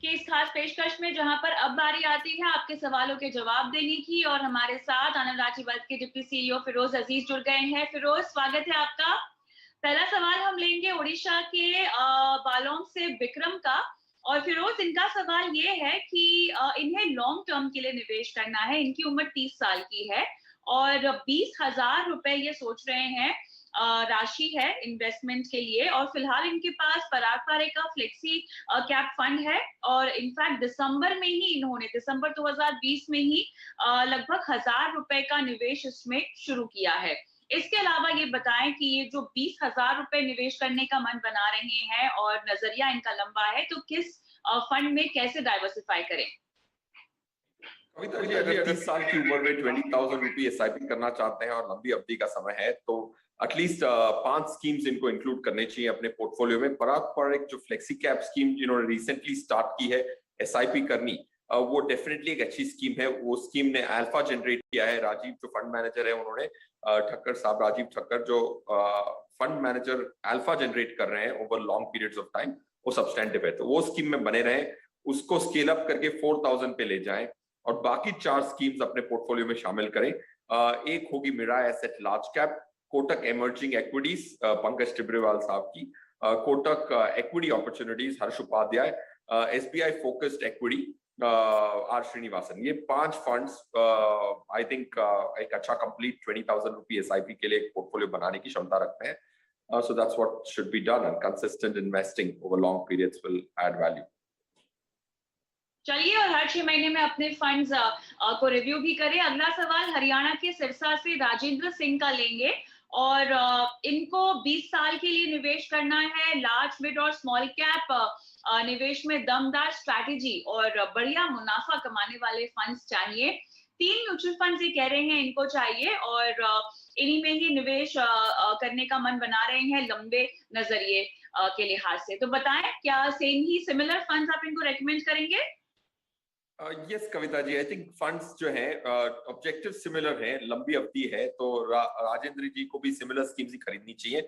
के इस खास पेशकश में, जहां पर अब बारी आती है आपके सवालों के जवाब देने की। और हमारे साथ आनंद रांची वेल्थ के डिप्टी सीईओ फिरोज अजीज जुड़ गए हैं। फिरोज, स्वागत है आपका। पहला सवाल हम लेंगे उड़ीसा के बालोंग से विक्रम का। और फिरोज, इनका सवाल ये है कि इन्हें लॉन्ग टर्म के लिए निवेश करना है। इनकी उम्र 30 साल की है और 20,000 रुपए ये सोच रहे हैं राशि है इन्वेस्टमेंट के लिए। और फिलहाल इनके पास पराग पारे का फ्लेक्सी कैप फंड है। और इनफैक्ट दिसंबर 2020 में ही लगभग 1,000 रुपए का निवेश इसमें शुरू किया है। इसके अलावा ये बताएं कि ये जो 20,000 रुपए निवेश करने का मन बना रहे हैं और नजरिया इनका लंबा है, तो किस फंड में कैसे डाइवर्सिफाई करें? कविता जी, अगर 30 साल की उम्र में 20,000 रुपये एसआईपी करना चाहते हैं और लंबी अवधि का समय है, तो एटलीस्ट 5 स्कीम्स इनको इंक्लूड करने चाहिए अपने पोर्टफोलियो में। पराग पर एक जो फ्लेक्सी कैप स्कीम जिन्होंने रिसेंटली स्टार्ट की है एसआईपी करनी, वो डेफिनेटली एक अच्छी स्कीम है। वो स्कीम ने अल्फा जनरेट किया है। राजीव जो फंड मैनेजर है, उन्होंने ठक्कर साहब, राजीव ठक्कर जो फंड मैनेजर अल्फा जनरेट कर रहे हैं over long periods of time, वो सब्सटेंटिव है। तो वो स्कीम में बने रहें, उसको स्केल अप करके 4,000 पे ले जाएं और बाकी 4 स्कीम्स अपने पोर्टफोलियो में शामिल करें। एक होगी Mirae asset large cap, Kotak emerging equities Pankaj Tibrewal साहब की, Kotak equity opportunities Harsh Upadhyay, SBI focused equity R Srinivasan. ये 5 फंड्स आई थिंक एक अच्छा कंप्लीट 20,000 रुपये एसआईपी के लिए एक पोर्टफोलियो बनाने की क्षमता रखते हैं। So that's what should be done, and consistent investing over long periods will add value. चलिए, और हर 6 महीने में अपने फंड्स को रिव्यू भी करें। अगला सवाल हरियाणा के सिरसा से राजेंद्र सिंह का लेंगे। और इनको 20 साल के लिए निवेश करना है। लार्ज मिड और स्मॉल कैप निवेश में दमदार स्ट्रैटेजी और बढ़िया मुनाफा कमाने वाले फंड्स चाहिए। 3 म्यूचुअल फंड्स ये कह रहे हैं इनको चाहिए और इन्हीं में ही निवेश करने का मन बना रहे हैं लंबे नजरिए के लिहाज से। तो बताएं, क्या सेम ही सिमिलर फंड्स आप इनको रेकमेंड करेंगे? Yes Kavita ji, I think funds जो हैं ऑब्जेक्टिव सिमिलर हैं, लंबी अवधि है, तो राजेंद्र जी को भी सिमिलर स्कीम्स ही खरीदनी चाहिए।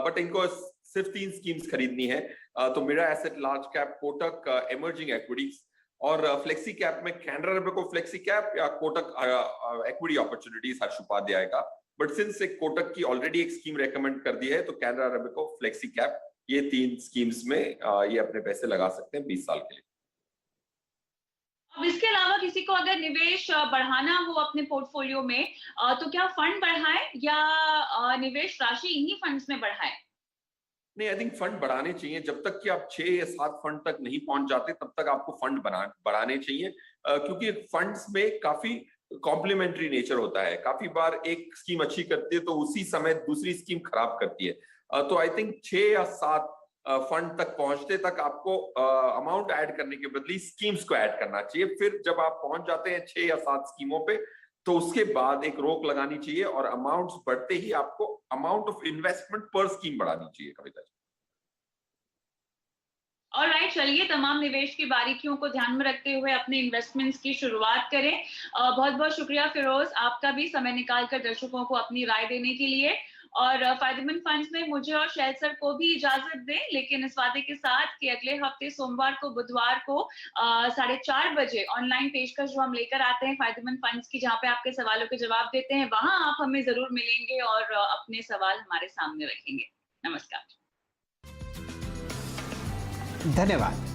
बट इनको सिर्फ 3 स्कीम्स खरीदनी है। तो Mirae asset large cap, Kotak emerging equities और फ्लेक्सी कैप में कैनरा रेबको फ्लेक्सी कैप या कोटक इक्विटी अपॉर्चुनिटीज हर्ष उपाध्याय का। बट सिंस एक कोटक की ऑलरेडी एक स्कीम रेकमेंड कर दी है, तो कैनरा रेबको फ्लेक्सी कैप, ये 3 स्कीम्स में ये अपने पैसे लगा सकते हैं 20 साल के लिए। अब इसके अलावा किसी को अगर निवेश बढ़ाना हो अपने पोर्टफोलियो में, तो क्या फंड बढ़ाएं या निवेश राशि इन्हीं फंड्स में बढ़ाएं? नहीं, आई थिंक फंड बढ़ाने चाहिए। जब तक कि आप 6 या 7 फंड तक नहीं पहुंच जाते, तब तक आपको फंड बढ़ाने चाहिए, क्योंकि फंड्स में काफी कॉम्प्लीमेंट्री नेचर होता है। काफी बार एक स्कीम अच्छी करती है तो उसी समय दूसरी स्कीम खराब करती है। तो आई थिंक 6 या 7 फंड तक पहुंचते तक आपको अमाउंट ऐड करने के बदले स्कीम्स को ऐड करना चाहिए। फिर जब आप पहुंच जाते हैं 6 या 7 स्कीमों पे, तो उसके बाद एक रोक लगानी चाहिए और अमाउंट्स बढ़ते ही आपको अमाउंट ऑफ इन्वेस्टमेंट पर स्कीम बढ़ानी चाहिए। कविता जी, ऑलराइट, चलिए, तमाम निवेश की बारीकियों को ध्यान में रखते हुए अपने इन्वेस्टमेंट्स की शुरुआत करें। बहुत बहुत शुक्रिया फिरोज, आपका भी समय निकालकर दर्शकों को अपनी राय देने के लिए। और फायदेमंद फंड्स में मुझे और शैल सर को भी इजाजत दें, लेकिन इस वादे के साथ कि अगले हफ्ते सोमवार को बुधवार को 4:30 बजे ऑनलाइन पेशकश जो हम लेकर आते हैं फायदेमंद फंड्स की, जहाँ पे आपके सवालों के जवाब देते हैं, वहां आप हमें जरूर मिलेंगे और अपने सवाल हमारे सामने रखेंगे। नमस्कार, धन्यवाद।